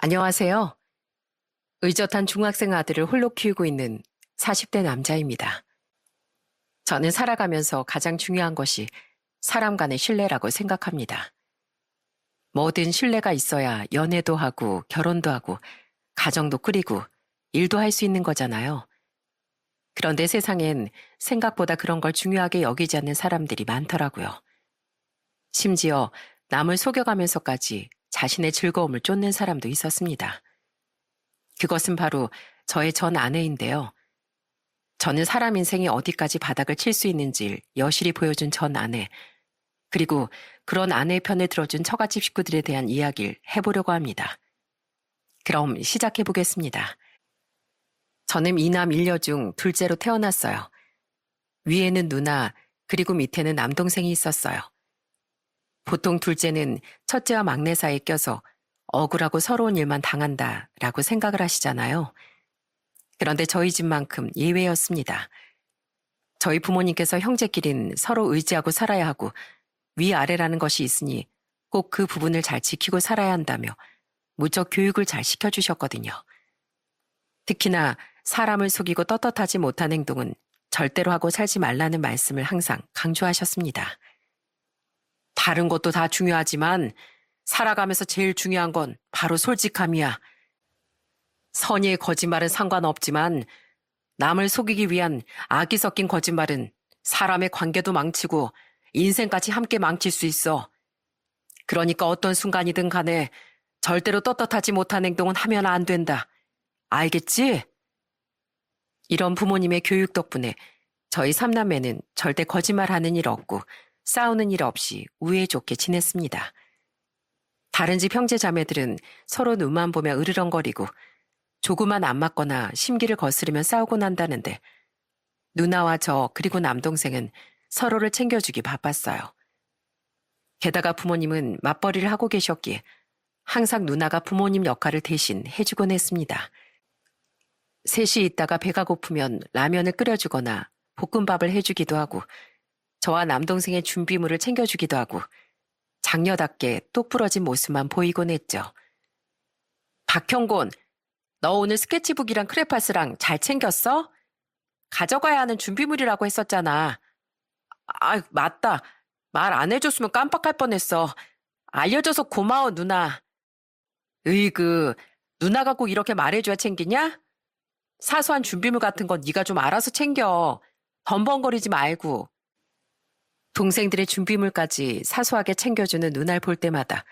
안녕하세요. 의젓한 중학생 아들을 홀로 키우고 있는 40대 남자입니다. 저는 살아가면서 가장 중요한 것이 사람 간의 신뢰라고 생각합니다. 뭐든 신뢰가 있어야 연애도 하고 결혼도 하고 가정도 꾸리고 일도 할 수 있는 거잖아요. 그런데 세상엔 생각보다 그런 걸 중요하게 여기지 않는 사람들이 많더라고요. 심지어 남을 속여가면서까지 자신의 즐거움을 쫓는 사람도 있었습니다. 그것은 바로 저의 전 아내인데요. 저는 사람 인생이 어디까지 바닥을 칠 수 있는지 여실히 보여준 전 아내, 그리고 그런 아내의 편을 들어준 처갓집 식구들에 대한 이야기를 해보려고 합니다. 그럼 시작해보겠습니다. 저는 이남 일녀 중 둘째로 태어났어요. 위에는 누나, 그리고 밑에는 남동생이 있었어요. 보통 둘째는 첫째와 막내 사이에 껴서 억울하고 서러운 일만 당한다라고 생각을 하시잖아요. 그런데 저희 집만큼 예외였습니다. 저희 부모님께서 형제끼린 서로 의지하고 살아야 하고 위아래라는 것이 있으니 꼭 그 부분을 잘 지키고 살아야 한다며 무척 교육을 잘 시켜주셨거든요. 특히나 사람을 속이고 떳떳하지 못한 행동은 절대로 하고 살지 말라는 말씀을 항상 강조하셨습니다. 다른 것도 다 중요하지만 살아가면서 제일 중요한 건 바로 솔직함이야. 선의의 거짓말은 상관없지만 남을 속이기 위한 악이 섞인 거짓말은 사람의 관계도 망치고 인생까지 함께 망칠 수 있어. 그러니까 어떤 순간이든 간에 절대로 떳떳하지 못한 행동은 하면 안 된다. 알겠지? 이런 부모님의 교육 덕분에 저희 삼남매는 절대 거짓말하는 일 없고 싸우는 일 없이 우애 좋게 지냈습니다. 다른 집 형제 자매들은 서로 눈만 보며 으르렁거리고 조그만 안 맞거나 심기를 거스르면 싸우고 난다는데 누나와 저 그리고 남동생은 서로를 챙겨주기 바빴어요. 게다가 부모님은 맞벌이를 하고 계셨기에 항상 누나가 부모님 역할을 대신 해주곤 했습니다. 셋이 있다가 배가 고프면 라면을 끓여주거나 볶음밥을 해주기도 하고 저와 남동생의 준비물을 챙겨주기도 하고 장녀답게 똑부러진 모습만 보이곤 했죠. 박형곤, 너 오늘 스케치북이랑 크레파스랑 잘 챙겼어? 가져가야 하는 준비물이라고 했었잖아. 아, 맞다. 말 안 해줬으면 깜빡할 뻔했어. 알려줘서 고마워, 누나. 으이그, 누나가 꼭 이렇게 말해줘야 챙기냐? 사소한 준비물 같은 건 네가 좀 알아서 챙겨. 덤벙거리지 말고. 동생들의 준비물까지 사소하게 챙겨주는 누나를 볼 때마다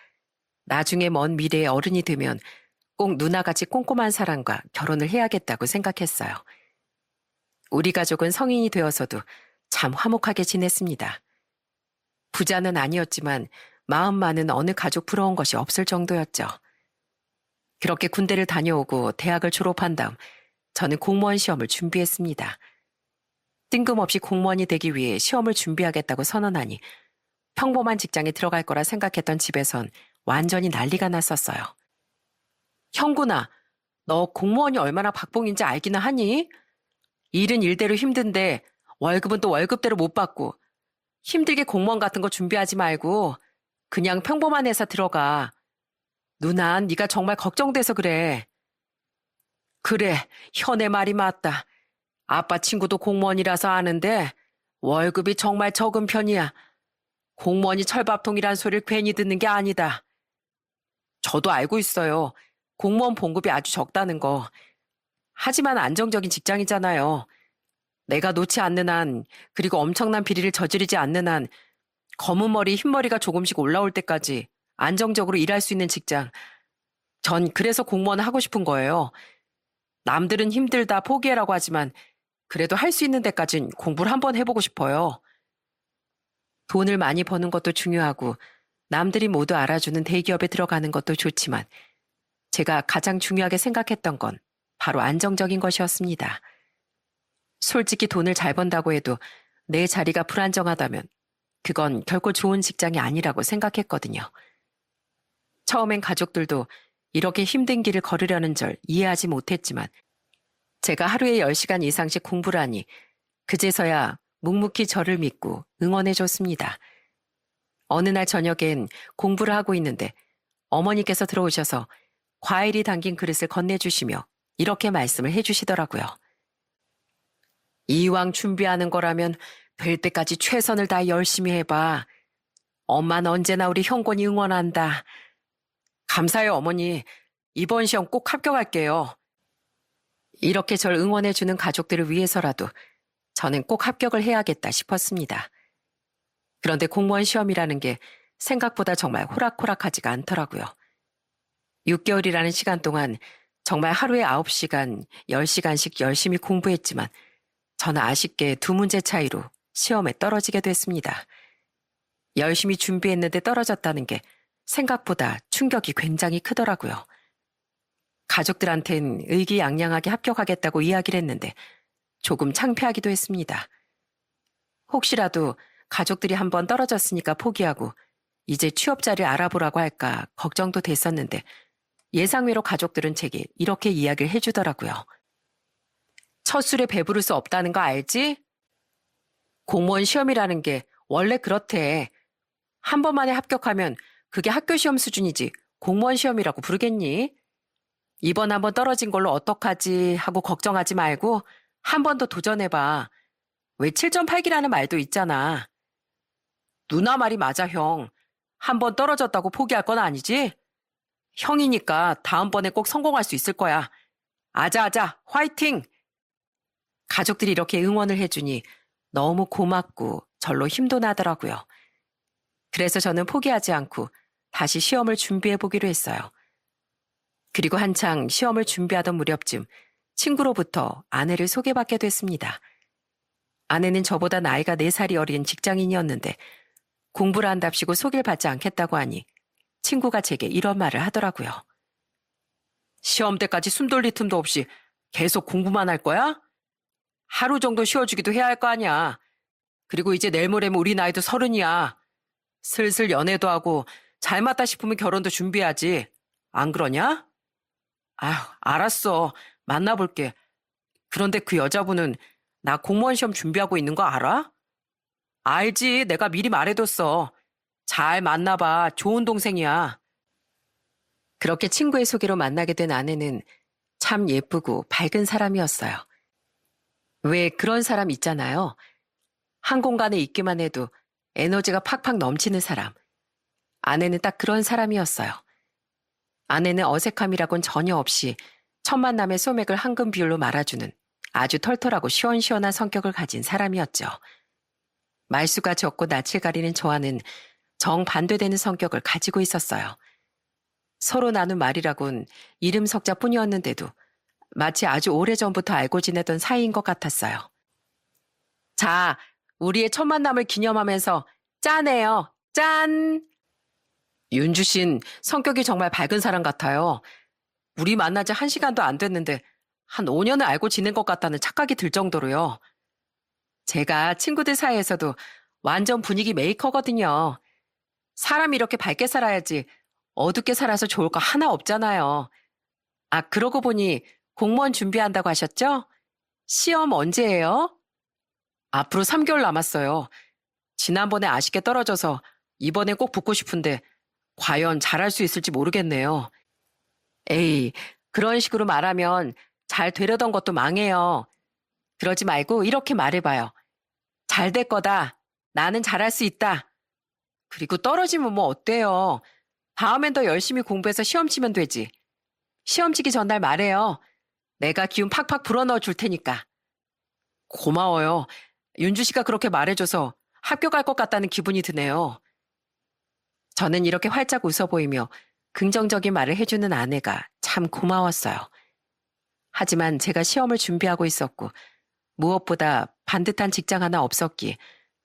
나중에 먼 미래의 어른이 되면 꼭 누나같이 꼼꼼한 사람과 결혼을 해야겠다고 생각했어요. 우리 가족은 성인이 되어서도 참 화목하게 지냈습니다. 부자는 아니었지만 마음만은 어느 가족 부러운 것이 없을 정도였죠. 그렇게 군대를 다녀오고 대학을 졸업한 다음 저는 공무원 시험을 준비했습니다. 뜬금없이 공무원이 되기 위해 시험을 준비하겠다고 선언하니 평범한 직장에 들어갈 거라 생각했던 집에선 완전히 난리가 났었어요. 형구나, 너 공무원이 얼마나 박봉인지 알기나 하니? 일은 일대로 힘든데 월급은 또 월급대로 못 받고 힘들게 공무원 같은 거 준비하지 말고 그냥 평범한 회사 들어가. 누나, 네가 정말 걱정돼서 그래. 그래, 현의 말이 맞다. 아빠 친구도 공무원이라서 아는데 월급이 정말 적은 편이야. 공무원이 철밥통이란 소리를 괜히 듣는 게 아니다. 저도 알고 있어요. 공무원 봉급이 아주 적다는 거. 하지만 안정적인 직장이잖아요. 내가 놓지 않는 한, 그리고 엄청난 비리를 저지르지 않는 한, 검은 머리, 흰 머리가 조금씩 올라올 때까지 안정적으로 일할 수 있는 직장. 전 그래서 공무원을 하고 싶은 거예요. 남들은 힘들다 포기해라고 하지만 그래도 할 수 있는 데까진 공부를 한번 해보고 싶어요. 돈을 많이 버는 것도 중요하고 남들이 모두 알아주는 대기업에 들어가는 것도 좋지만 제가 가장 중요하게 생각했던 건 바로 안정적인 것이었습니다. 솔직히 돈을 잘 번다고 해도 내 자리가 불안정하다면 그건 결코 좋은 직장이 아니라고 생각했거든요. 처음엔 가족들도 이렇게 힘든 길을 걸으려는 절 이해하지 못했지만 제가 하루에 10시간 이상씩 공부를 하니 그제서야 묵묵히 저를 믿고 응원해줬습니다. 어느 날 저녁엔 공부를 하고 있는데 어머니께서 들어오셔서 과일이 담긴 그릇을 건네주시며 이렇게 말씀을 해주시더라고요. 이왕 준비하는 거라면 될 때까지 최선을 다해 열심히 해봐. 엄마는 언제나 우리 형권이 응원한다. 감사해요, 어머니. 이번 시험 꼭 합격할게요. 이렇게 절 응원해주는 가족들을 위해서라도 저는 꼭 합격을 해야겠다 싶었습니다. 그런데 공무원 시험이라는 게 생각보다 정말 호락호락하지가 않더라고요. 6개월이라는 시간 동안 정말 하루에 9시간, 10시간씩 열심히 공부했지만 저는 아쉽게 2문제 차이로 시험에 떨어지게 됐습니다. 열심히 준비했는데 떨어졌다는 게 생각보다 충격이 굉장히 크더라고요. 가족들한텐 의기양양하게 합격하겠다고 이야기를 했는데 조금 창피하기도 했습니다. 혹시라도 가족들이 한번 떨어졌으니까 포기하고 이제 취업자를 알아보라고 할까 걱정도 됐었는데 예상외로 가족들은 제게 이렇게 이야기를 해주더라고요. 첫 술에 배부를 수 없다는 거 알지? 공무원 시험이라는 게 원래 그렇대. 한 번만에 합격하면 그게 학교 시험 수준이지 공무원 시험이라고 부르겠니? 이번 한번 떨어진 걸로 어떡하지 하고 걱정하지 말고 한 번 더 도전해봐. 왜 7.8기라는 말도 있잖아. 누나 말이 맞아, 형. 한 번 떨어졌다고 포기할 건 아니지? 형이니까 다음번에 꼭 성공할 수 있을 거야. 아자아자, 화이팅! 가족들이 이렇게 응원을 해주니 너무 고맙고 절로 힘도 나더라고요. 그래서 저는 포기하지 않고 다시 시험을 준비해보기로 했어요. 그리고 한창 시험을 준비하던 무렵쯤 친구로부터 아내를 소개받게 됐습니다. 아내는 저보다 나이가 4살이 어린 직장인이었는데 공부를 한답시고 소개를 받지 않겠다고 하니 친구가 제게 이런 말을 하더라고요. 시험 때까지 숨 돌릴 틈도 없이 계속 공부만 할 거야? 하루 정도 쉬어주기도 해야 할 거 아니야. 그리고 이제 내일 모레면 우리 나이도 30이야. 슬슬 연애도 하고 잘 맞다 싶으면 결혼도 준비하지. 안 그러냐? 아휴, 알았어. 만나볼게. 그런데 그 여자분은 나 공무원 시험 준비하고 있는 거 알아? 알지. 내가 미리 말해뒀어. 잘 만나봐. 좋은 동생이야. 그렇게 친구의 소개로 만나게 된 아내는 참 예쁘고 밝은 사람이었어요. 왜 그런 사람 있잖아요. 한 공간에 있기만 해도 에너지가 팍팍 넘치는 사람. 아내는 딱 그런 사람이었어요. 아내는 어색함이라곤 전혀 없이 첫 만남의 소맥을 황금 비율로 말아주는 아주 털털하고 시원시원한 성격을 가진 사람이었죠. 말수가 적고 낯을 가리는 저와는 정반대되는 성격을 가지고 있었어요. 서로 나눈 말이라곤 이름 석자뿐이었는데도 마치 아주 오래전부터 알고 지내던 사이인 것 같았어요. 자, 우리의 첫 만남을 기념하면서 짠해요. 짠! 윤주 씨는 성격이 정말 밝은 사람 같아요. 우리 만난 지 1시간도 안 됐는데 한 5년을 알고 지낸 것 같다는 착각이 들 정도로요. 제가 친구들 사이에서도 완전 분위기 메이커거든요. 사람이 이렇게 밝게 살아야지 어둡게 살아서 좋을 거 하나 없잖아요. 아, 그러고 보니 공무원 준비한다고 하셨죠? 시험 언제예요? 앞으로 3개월 남았어요. 지난번에 아쉽게 떨어져서 이번에 꼭 붙고 싶은데 과연 잘할 수 있을지 모르겠네요. 에이, 그런 식으로 말하면 잘 되려던 것도 망해요. 그러지 말고 이렇게 말해봐요. 잘 될 거다. 나는 잘할 수 있다. 그리고 떨어지면 뭐 어때요? 다음엔 더 열심히 공부해서 시험 치면 되지. 시험 치기 전날 말해요. 내가 기운 팍팍 불어넣어 줄 테니까. 고마워요. 윤주 씨가 그렇게 말해줘서 합격할 것 같다는 기분이 드네요. 저는 이렇게 활짝 웃어 보이며 긍정적인 말을 해주는 아내가 참 고마웠어요. 하지만 제가 시험을 준비하고 있었고 무엇보다 반듯한 직장 하나 없었기에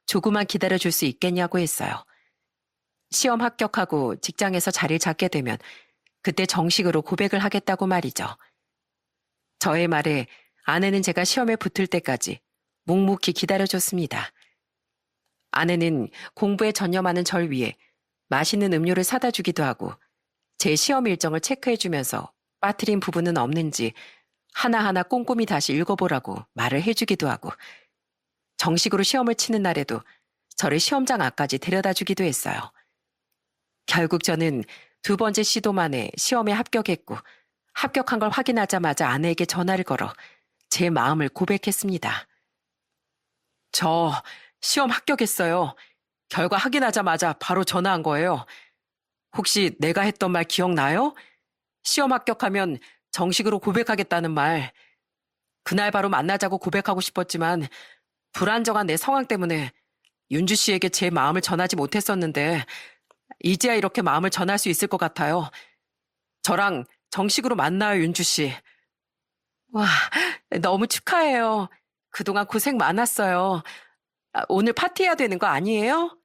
조금만 기다려줄 수 있겠냐고 했어요. 시험 합격하고 직장에서 자리를 잡게 되면 그때 정식으로 고백을 하겠다고 말이죠. 저의 말에 아내는 제가 시험에 붙을 때까지 묵묵히 기다려줬습니다. 아내는 공부에 전념하는 절 위해 맛있는 음료를 사다 주기도 하고 제 시험 일정을 체크해주면서 빠뜨린 부분은 없는지 하나하나 꼼꼼히 다시 읽어보라고 말을 해주기도 하고 정식으로 시험을 치는 날에도 저를 시험장 앞까지 데려다 주기도 했어요. 결국 저는 두 번째 시도 만에 시험에 합격했고 합격한 걸 확인하자마자 아내에게 전화를 걸어 제 마음을 고백했습니다. 저 시험 합격했어요. 결과 확인하자마자 바로 전화한 거예요. 혹시 내가 했던 말 기억나요? 시험 합격하면 정식으로 고백하겠다는 말. 그날 바로 만나자고 고백하고 싶었지만 불안정한 내 상황 때문에 윤주 씨에게 제 마음을 전하지 못했었는데 이제야 이렇게 마음을 전할 수 있을 것 같아요. 저랑 정식으로 만나요, 윤주 씨. 와, 너무 축하해요. 그동안 고생 많았어요. 오늘 파티해야 되는 거 아니에요?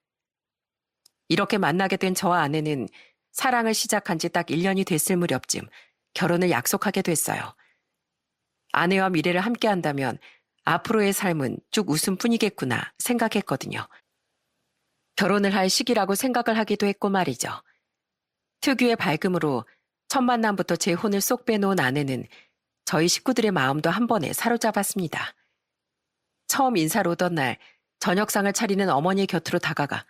이렇게 만나게 된 저와 아내는 사랑을 시작한 지 딱 1년이 됐을 무렵쯤 결혼을 약속하게 됐어요. 아내와 미래를 함께 한다면 앞으로의 삶은 쭉 웃음뿐이겠구나 생각했거든요. 결혼을 할 시기라고 생각을 하기도 했고 말이죠. 특유의 밝음으로 첫 만남부터 제 혼을 쏙 빼놓은 아내는 저희 식구들의 마음도 한 번에 사로잡았습니다. 처음 인사를 오던 날 저녁상을 차리는 어머니의 곁으로 다가가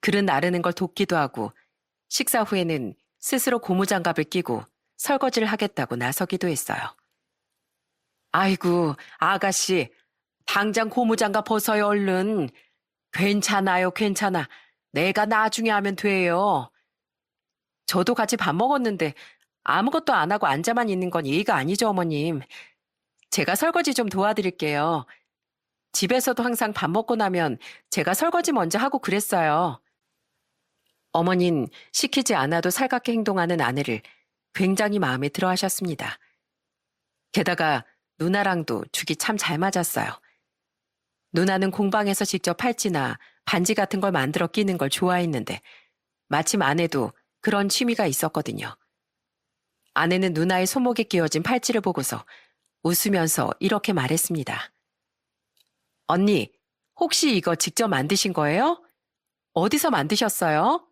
그릇 나르는 걸 돕기도 하고 식사 후에는 스스로 고무장갑을 끼고 설거지를 하겠다고 나서기도 했어요. 아이고, 아가씨, 당장 고무장갑 벗어요, 얼른. 괜찮아요, 괜찮아. 내가 나중에 하면 돼요. 저도 같이 밥 먹었는데 아무것도 안 하고 앉아만 있는 건 예의가 아니죠, 어머님. 제가 설거지 좀 도와드릴게요. 집에서도 항상 밥 먹고 나면 제가 설거지 먼저 하고 그랬어요. 어머닌 시키지 않아도 살갑게 행동하는 아내를 굉장히 마음에 들어 하셨습니다. 게다가 누나랑도 죽이 참 잘 맞았어요. 누나는 공방에서 직접 팔찌나 반지 같은 걸 만들어 끼는 걸 좋아했는데 마침 아내도 그런 취미가 있었거든요. 아내는 누나의 손목에 끼워진 팔찌를 보고서 웃으면서 이렇게 말했습니다. 언니, 혹시 이거 직접 만드신 거예요? 어디서 만드셨어요?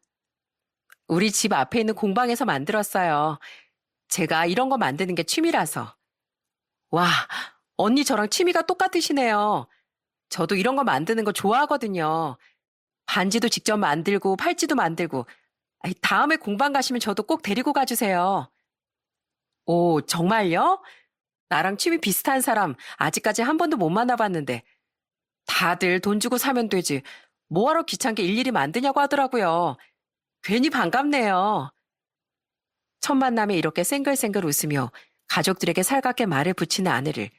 우리 집 앞에 있는 공방에서 만들었어요. 제가 이런 거 만드는 게 취미라서. 와, 언니 저랑 취미가 똑같으시네요. 저도 이런 거 만드는 거 좋아하거든요. 반지도 직접 만들고 팔찌도 만들고. 다음에 공방 가시면 저도 꼭 데리고 가주세요. 오, 정말요? 나랑 취미 비슷한 사람 아직까지 한 번도 못 만나봤는데 다들 돈 주고 사면 되지. 뭐하러 귀찮게 일일이 만드냐고 하더라고요. 괜히 반갑네요. 첫 만남에 이렇게 생글생글 웃으며 가족들에게 살갑게 말을 붙이는 아내를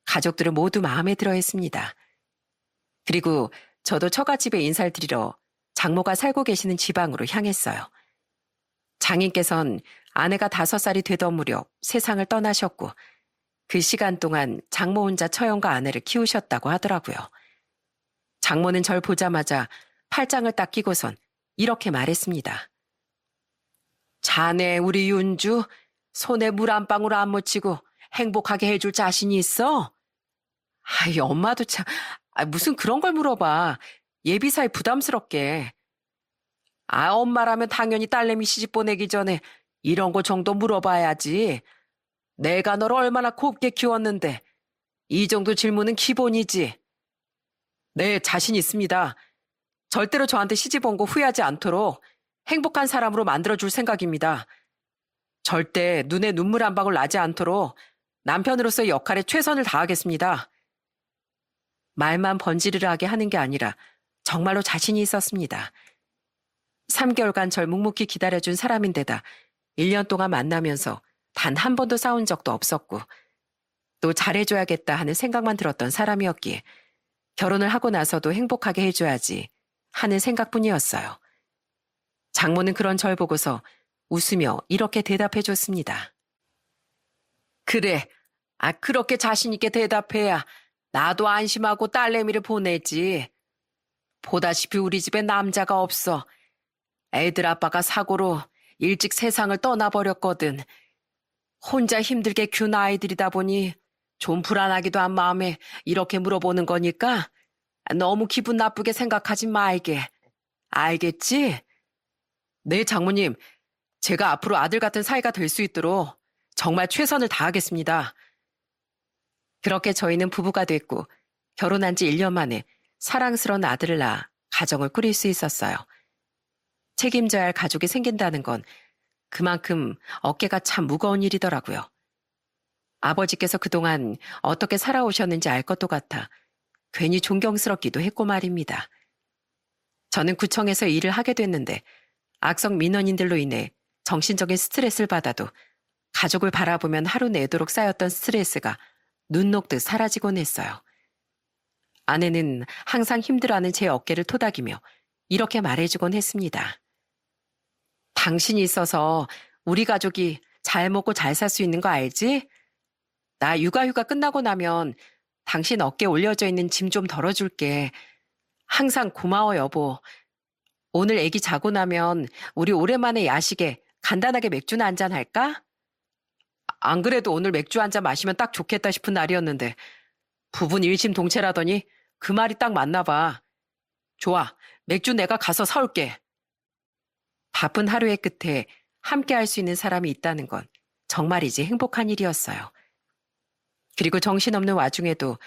가족들은 모두 마음에 들어 했습니다. 그리고 저도 처갓집에 인사를 드리러 장모가 살고 계시는 지방으로 향했어요. 장인께선 아내가 5살이 되던 무렵 세상을 떠나셨고 그 시간 동안 장모 혼자 처형과 아내를 키우셨다고 하더라고요. 장모는 절 보자마자 팔짱을 딱 끼고선 이렇게 말했습니다. 자네 우리 윤주 손에 물 한 방울 안 묻히고 행복하게 해줄 자신이 있어? 아이 엄마도 참 무슨 그런 걸 물어봐. 예비사에 부담스럽게. 엄마라면 당연히 딸내미 시집 보내기 전에 이런 거 정도 물어봐야지. 내가 너를 얼마나 곱게 키웠는데 이 정도 질문은 기본이지. 네, 자신 있습니다. 절대로 저한테 시집 온 거 후회하지 않도록 행복한 사람으로 만들어줄 생각입니다. 절대 눈에 눈물 한 방울 나지 않도록 남편으로서의 역할에 최선을 다하겠습니다. 말만 번지르르하게 하는 게 아니라 정말로 자신이 있었습니다. 3개월간 절 묵묵히 기다려준 사람인데다 1년 동안 만나면서 단 한 번도 싸운 적도 없었고 또 잘해줘야겠다 하는 생각만 들었던 사람이었기에 결혼을 하고 나서도 행복하게 해줘야지 하는 생각뿐이었어요. 장모는 그런 절 보고서 웃으며 이렇게 대답해줬습니다. 그래, 그렇게 자신있게 대답해야 나도 안심하고 딸내미를 보내지. 보다시피 우리 집에 남자가 없어. 애들 아빠가 사고로 일찍 세상을 떠나버렸거든. 혼자 힘들게 키운 아이들이다 보니 좀 불안하기도 한 마음에 이렇게 물어보는 거니까 너무 기분 나쁘게 생각하지 말게. 알겠지? 네, 장모님. 제가 앞으로 아들 같은 사이가 될 수 있도록 정말 최선을 다하겠습니다. 그렇게 저희는 부부가 됐고 결혼한 지 1년 만에 사랑스러운 아들을 낳아 가정을 꾸릴 수 있었어요. 책임져야 할 가족이 생긴다는 건 그만큼 어깨가 참 무거운 일이더라고요. 아버지께서 그동안 어떻게 살아오셨는지 알 것도 같아 괜히 존경스럽기도 했고 말입니다. 저는 구청에서 일을 하게 됐는데 악성 민원인들로 인해 정신적인 스트레스를 받아도 가족을 바라보면 하루 내도록 쌓였던 스트레스가 눈 녹듯 사라지곤 했어요. 아내는 항상 힘들어하는 제 어깨를 토닥이며 이렇게 말해주곤 했습니다. 당신이 있어서 우리 가족이 잘 먹고 잘 살 수 있는 거 알지? 나 육아휴가 끝나고 나면 당신 어깨에 올려져 있는 짐 좀 덜어줄게. 항상 고마워 여보. 오늘 애기 자고 나면 우리 오랜만에 야식에 간단하게 맥주나 한잔 할까? 안 그래도 오늘 맥주 한잔 마시면 딱 좋겠다 싶은 날이었는데 부부는 일심동체라더니 그 말이 딱 맞나 봐. 좋아, 맥주 내가 가서 사올게. 바쁜 하루의 끝에 함께 할 수 있는 사람이 있다는 건 정말이지 행복한 일이었어요. 그리고 정신없는 와중에도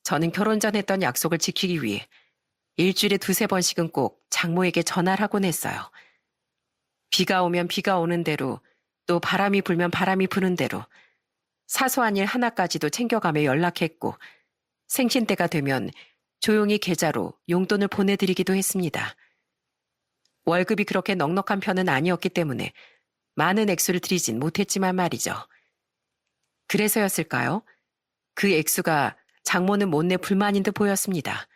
저는 결혼 전 했던 약속을 지키기 위해 일주일에 2~3번씩은 꼭 장모에게 전화를 하곤 했어요. 비가 오면 비가 오는 대로, 또 바람이 불면 바람이 부는 대로 사소한 일 하나까지도 챙겨가며 연락했고 생신 때가 되면 조용히 계좌로 용돈을 보내드리기도 했습니다. 월급이 그렇게 넉넉한 편은 아니었기 때문에 많은 액수를 드리진 못했지만 말이죠. 그래서였을까요? 그 액수가 장모는 못내 불만인 듯 보였습니다.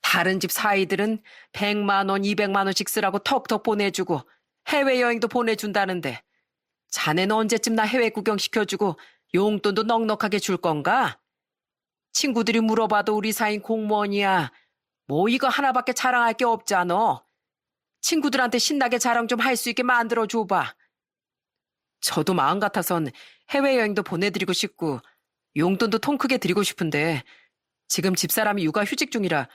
다른 집 사위들은 100만 원, 200만 원씩 쓰라고 턱턱 보내주고 해외여행도 보내준다는데 자네는 언제쯤 나 해외 구경 시켜주고 용돈도 넉넉하게 줄 건가? 친구들이 물어봐도 우리 사인 공무원이야. 뭐 이거 하나밖에 자랑할 게 없잖아. 친구들한테 신나게 자랑 좀 할 수 있게 만들어 줘봐. 저도 마음 같아선 해외여행도 보내드리고 싶고 용돈도 통 크게 드리고 싶은데 지금 집사람이 육아휴직 중이라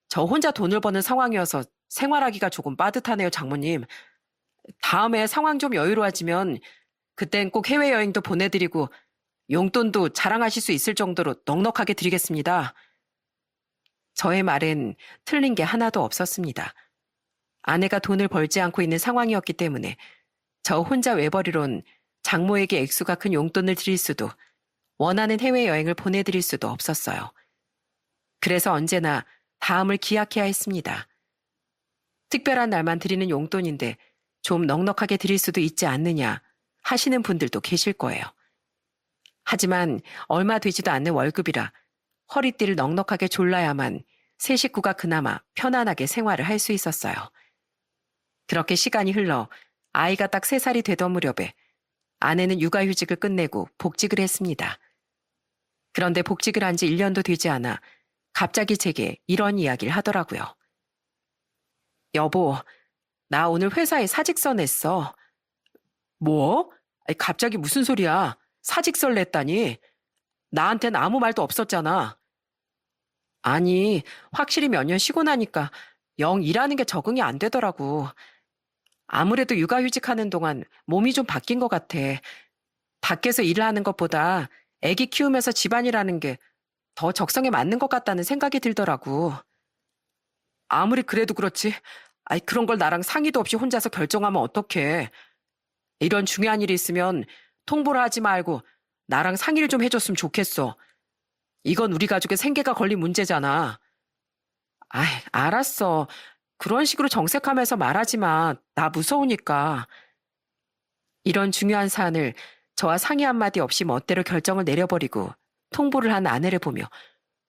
저 혼자 돈을 버는 상황이어서 생활하기가 조금 빠듯하네요, 장모님. 다음에 상황 좀 여유로워지면 그땐 꼭 해외여행도 보내드리고 용돈도 자랑하실 수 있을 정도로 넉넉하게 드리겠습니다. 저의 말엔 틀린 게 하나도 없었습니다. 아내가 돈을 벌지 않고 있는 상황이었기 때문에 저 혼자 외벌이론 장모에게 액수가 큰 용돈을 드릴 수도 원하는 해외여행을 보내드릴 수도 없었어요. 그래서 언제나 다음을 기약해야 했습니다. 특별한 날만 드리는 용돈인데 좀 넉넉하게 드릴 수도 있지 않느냐 하시는 분들도 계실 거예요. 하지만 얼마 되지도 않는 월급이라 허리띠를 넉넉하게 졸라야만 세 식구가 그나마 편안하게 생활을 할 수 있었어요. 그렇게 시간이 흘러 아이가 딱 3살이 되던 무렵에 아내는 육아휴직을 끝내고 복직을 했습니다. 그런데 복직을 한 지 1년도 되지 않아 갑자기 제게 이런 이야기를 하더라고요. 여보, 나 오늘 회사에 사직서 냈어. 뭐? 아니, 갑자기 무슨 소리야? 사직서를 냈다니? 나한텐 아무 말도 없었잖아. 아니, 확실히 몇 년 쉬고 나니까 영 일하는 게 적응이 안 되더라고. 아무래도 육아휴직하는 동안 몸이 좀 바뀐 것 같아. 밖에서 일을 하는 것보다 애기 키우면서 집안일하는 게 더 적성에 맞는 것 같다는 생각이 들더라고. 아무리 그래도 그렇지. 아이, 그런 걸 나랑 상의도 없이 혼자서 결정하면 어떡해. 이런 중요한 일이 있으면 통보를 하지 말고 나랑 상의를 좀 해줬으면 좋겠어. 이건 우리 가족의 생계가 걸린 문제잖아. 아이, 알았어. 그런 식으로 정색하면서 말하지 마. 나 무서우니까. 이런 중요한 사안을 저와 상의 한마디 없이 멋대로 결정을 내려버리고 통보를 한 아내를 보며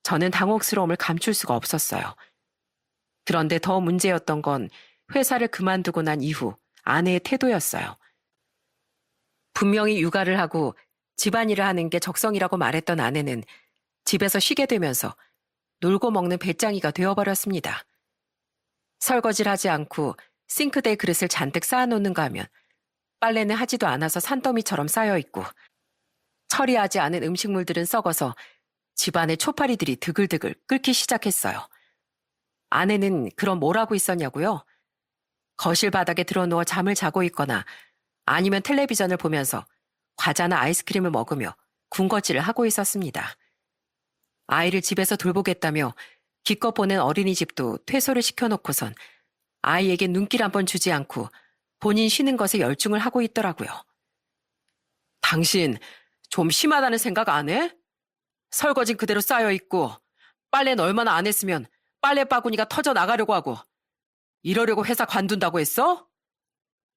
저는 당혹스러움을 감출 수가 없었어요. 그런데 더 문제였던 건 회사를 그만두고 난 이후 아내의 태도였어요. 분명히 육아를 하고 집안일을 하는 게 적성이라고 말했던 아내는 집에서 쉬게 되면서 놀고 먹는 배짱이가 되어버렸습니다. 설거지를 하지 않고 싱크대에 그릇을 잔뜩 쌓아놓는가 하면 빨래는 하지도 않아서 산더미처럼 쌓여있고 처리하지 않은 음식물들은 썩어서 집안의 초파리들이 드글드글 끓기 시작했어요. 아내는 그럼 뭘 하고 있었냐고요? 거실 바닥에 드러누워 잠을 자고 있거나 아니면 텔레비전을 보면서 과자나 아이스크림을 먹으며 군것질을 하고 있었습니다. 아이를 집에서 돌보겠다며 기껏 보낸 어린이집도 퇴소를 시켜놓고선 아이에게 눈길 한 번 주지 않고 본인 쉬는 것에 열중을 하고 있더라고요. 당신 좀 심하다는 생각 안 해? 설거진 그대로 쌓여있고 빨래는 얼마나 안 했으면 빨래 바구니가 터져 나가려고 하고 이러려고 회사 관둔다고 했어?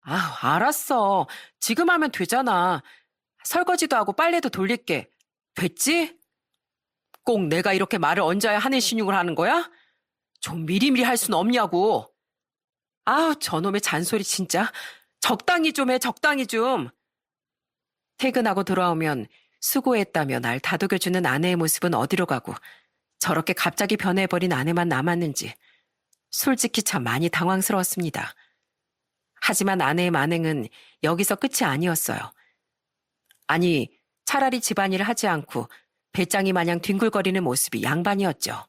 아, 알았어. 지금 하면 되잖아. 설거지도 하고 빨래도 돌릴게. 됐지? 꼭 내가 이렇게 말을 얹어야 하는 신용을 하는 거야? 좀 미리미리 할 순 없냐고. 아우, 저놈의 잔소리 진짜. 적당히 좀 해, 적당히 좀. 퇴근하고 돌아오면 수고했다며 날 다독여주는 아내의 모습은 어디로 가고 저렇게 갑자기 변해버린 아내만 남았는지 솔직히 참 많이 당황스러웠습니다. 하지만 아내의 만행은 여기서 끝이 아니었어요. 아니, 차라리 집안일을 하지 않고 배짱이 마냥 뒹굴거리는 모습이 양반이었죠.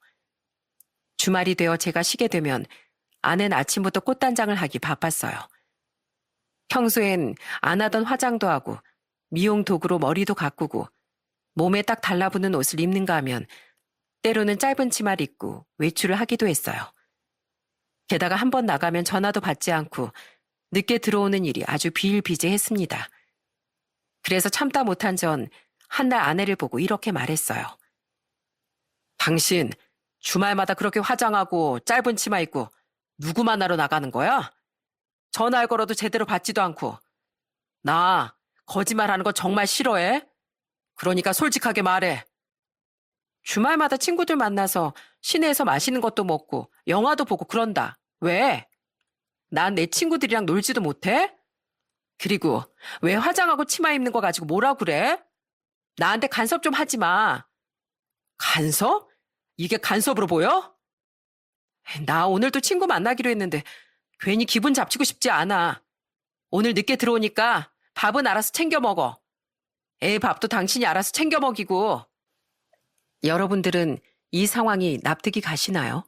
주말이 되어 제가 쉬게 되면 아내는 아침부터 꽃단장을 하기 바빴어요. 평소엔 안 하던 화장도 하고 미용 도구로 머리도 가꾸고 몸에 딱 달라붙는 옷을 입는가 하면 때로는 짧은 치마를 입고 외출을 하기도 했어요. 게다가 한 번 나가면 전화도 받지 않고 늦게 들어오는 일이 아주 비일비재했습니다. 그래서 참다 못한 전 한날 아내를 보고 이렇게 말했어요. 당신 주말마다 그렇게 화장하고 짧은 치마 입고 누구 만나러 나가는 거야? 전화를 걸어도 제대로 받지도 않고. 나 거짓말하는 거 정말 싫어해? 그러니까 솔직하게 말해. 주말마다 친구들 만나서 시내에서 맛있는 것도 먹고 영화도 보고 그런다. 왜? 난 내 친구들이랑 놀지도 못해? 그리고 왜 화장하고 치마 입는 거 가지고 뭐라 그래? 나한테 간섭 좀 하지 마. 간섭? 이게 간섭으로 보여? 나 오늘도 친구 만나기로 했는데 괜히 기분 잡치고 싶지 않아. 오늘 늦게 들어오니까 밥은 알아서 챙겨 먹어. 애 밥도 당신이 알아서 챙겨 먹이고. 여러분들은 이 상황이 납득이 가시나요?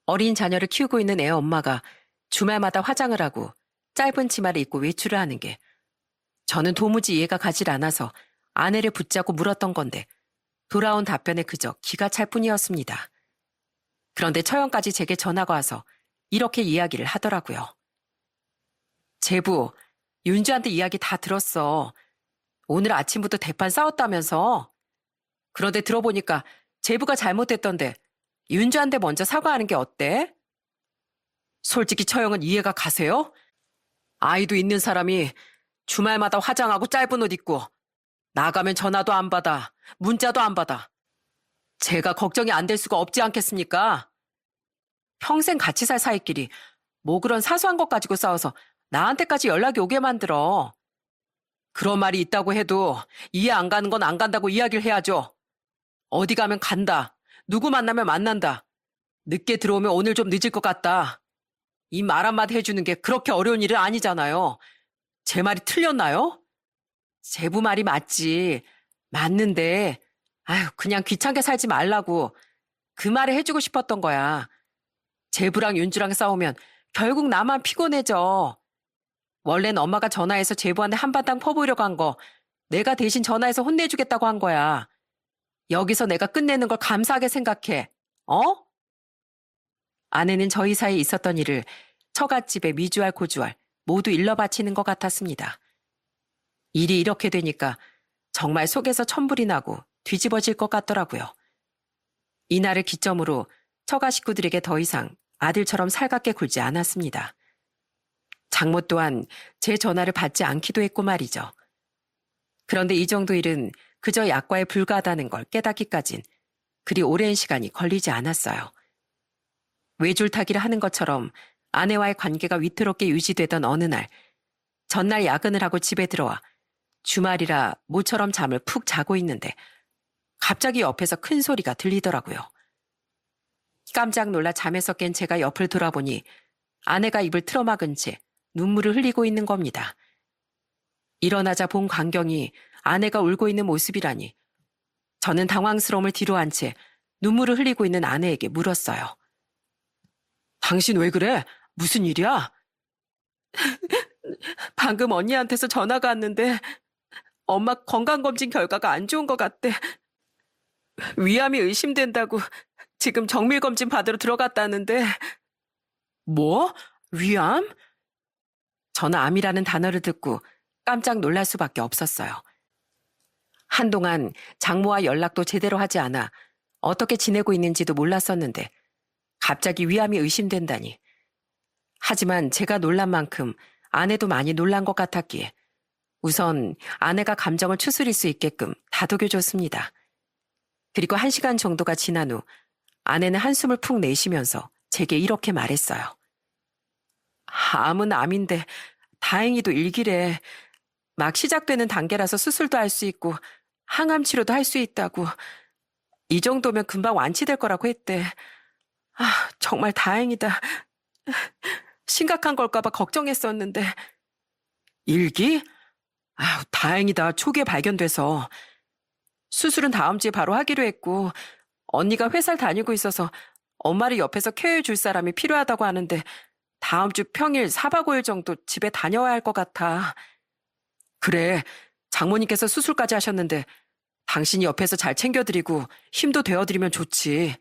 어린 자녀를 키우고 있는 애 엄마가 주말마다 화장을 하고 짧은 치마를 입고 외출을 하는 게 저는 도무지 이해가 가질 않아서 아내를 붙잡고 물었던 건데 돌아온 답변에 그저 기가 찰 뿐이었습니다. 그런데 처형까지 제게 전화가 와서 이렇게 이야기를 하더라고요. 제부, 윤주한테 이야기 다 들었어. 오늘 아침부터 대판 싸웠다면서. 그런데 들어보니까 제부가 잘못했던데 윤주한테 먼저 사과하는 게 어때? 솔직히 처형은 이해가 가세요? 아이도 있는 사람이 주말마다 화장하고 짧은 옷 입고 나가면 전화도 안 받아, 문자도 안 받아. 제가 걱정이 안 될 수가 없지 않겠습니까? 평생 같이 살 사이끼리 뭐 그런 사소한 것 가지고 싸워서 나한테까지 연락이 오게 만들어. 그런 말이 있다고 해도 이해 안 가는 건 안 간다고 이야기를 해야죠. 어디 가면 간다. 누구 만나면 만난다. 늦게 들어오면 오늘 좀 늦을 것 같다. 이 말 한마디 해주는 게 그렇게 어려운 일은 아니잖아요. 제 말이 틀렸나요? 제부 말이 맞지. 맞는데 아유 그냥 귀찮게 살지 말라고 그 말을 해주고 싶었던 거야. 제부랑 윤주랑 싸우면 결국 나만 피곤해져. 원래는 엄마가 전화해서 제부한테 한바탕 퍼보려고 한 거 내가 대신 전화해서 혼내주겠다고 한 거야. 여기서 내가 끝내는 걸 감사하게 생각해. 어? 아내는 저희 사이에 있었던 일을 처갓집에 미주알 고주알 모두 일러 바치는 것 같았습니다. 일이 이렇게 되니까 정말 속에서 천불이 나고 뒤집어질 것 같더라고요. 이날을 기점으로 처가 식구들에게 더 이상 아들처럼 살갑게 굴지 않았습니다. 장모 또한 제 전화를 받지 않기도 했고 말이죠. 그런데 이 정도 일은 그저 약과에 불과하다는 걸 깨닫기까진 그리 오랜 시간이 걸리지 않았어요. 외줄타기를 하는 것처럼 아내와의 관계가 위태롭게 유지되던 어느 날, 전날 야근을 하고 집에 들어와 주말이라 모처럼 잠을 푹 자고 있는데 갑자기 옆에서 큰 소리가 들리더라고요. 깜짝 놀라 잠에서 깬 제가 옆을 돌아보니 아내가 입을 틀어막은 채 눈물을 흘리고 있는 겁니다. 일어나자 본 광경이 아내가 울고 있는 모습이라니 저는 당황스러움을 뒤로한 채 눈물을 흘리고 있는 아내에게 물었어요. 당신 왜 그래? 무슨 일이야? 방금 언니한테서 전화가 왔는데 엄마 건강검진 결과가 안 좋은 것 같대. 위암이 의심된다고 지금 정밀검진 받으러 들어갔다는데. 뭐? 위암? 저는 암이라는 단어를 듣고 깜짝 놀랄 수밖에 없었어요. 한동안 장모와 연락도 제대로 하지 않아 어떻게 지내고 있는지도 몰랐었는데 갑자기 위암이 의심된다니. 하지만 제가 놀란 만큼 아내도 많이 놀란 것 같았기에 우선 아내가 감정을 추스릴 수 있게끔 다독여줬습니다. 그리고 1시간 정도가 지난 후 아내는 한숨을 푹 내쉬면서 제게 이렇게 말했어요. 암은 암인데 다행히도 일기래. 막 시작되는 단계라서 수술도 할 수 있고 항암 치료도 할 수 있다고. 이 정도면 금방 완치될 거라고 했대. 정말 다행이다. 심각한 걸까 봐 걱정했었는데. 일기? 다행이다. 초기에 발견돼서. 수술은 다음 주에 바로 하기로 했고 언니가 회사를 다니고 있어서 엄마를 옆에서 케어해 줄 사람이 필요하다고 하는데 다음 주 평일 4박 5일 정도 집에 다녀와야 할 것 같아. 그래, 장모님께서 수술까지 하셨는데 당신이 옆에서 잘 챙겨드리고 힘도 되어드리면 좋지.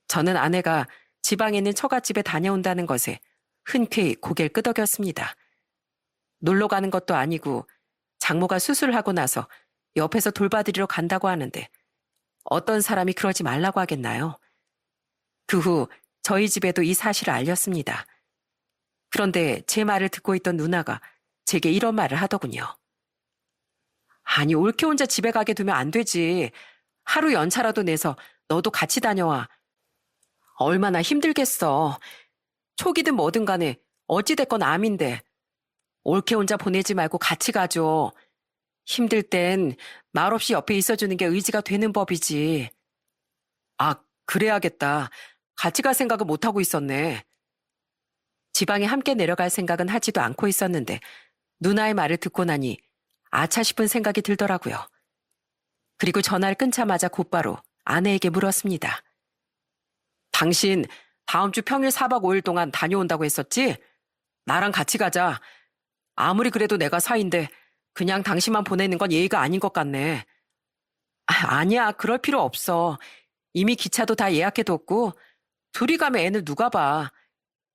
저는 아내가 지방에 있는 처갓집에 다녀온다는 것에 흔쾌히 고개를 끄덕였습니다. 놀러 가는 것도 아니고 장모가 수술을 하고 나서 옆에서 돌봐드리러 간다고 하는데 어떤 사람이 그러지 말라고 하겠나요? 그 후 저희 집에도 이 사실을 알렸습니다. 그런데 제 말을 듣고 있던 누나가 제게 이런 말을 하더군요. 아니, 올케 혼자 집에 가게 두면 안 되지. 하루 연차라도 내서 너도 같이 다녀와. 얼마나 힘들겠어. 초기든 뭐든 간에 어찌됐건 암인데. 올케 혼자 보내지 말고 같이 가줘. 힘들 땐 말없이 옆에 있어주는 게 의지가 되는 법이지. 그래야겠다. 같이 갈 생각은 못하고 있었네. 지방에 함께 내려갈 생각은 하지도 않고 있었는데 누나의 말을 듣고 나니 아차 싶은 생각이 들더라고요. 그리고 전화를 끊자마자 곧바로 아내에게 물었습니다. 당신 다음 주 평일 4박 5일 동안 다녀온다고 했었지? 나랑 같이 가자. 아무리 그래도 내가 사인데 그냥 당신만 보내는 건 예의가 아닌 것 같네. 아니야, 그럴 필요 없어. 이미 기차도 다 예약해뒀고 둘이 가면 애는 누가 봐.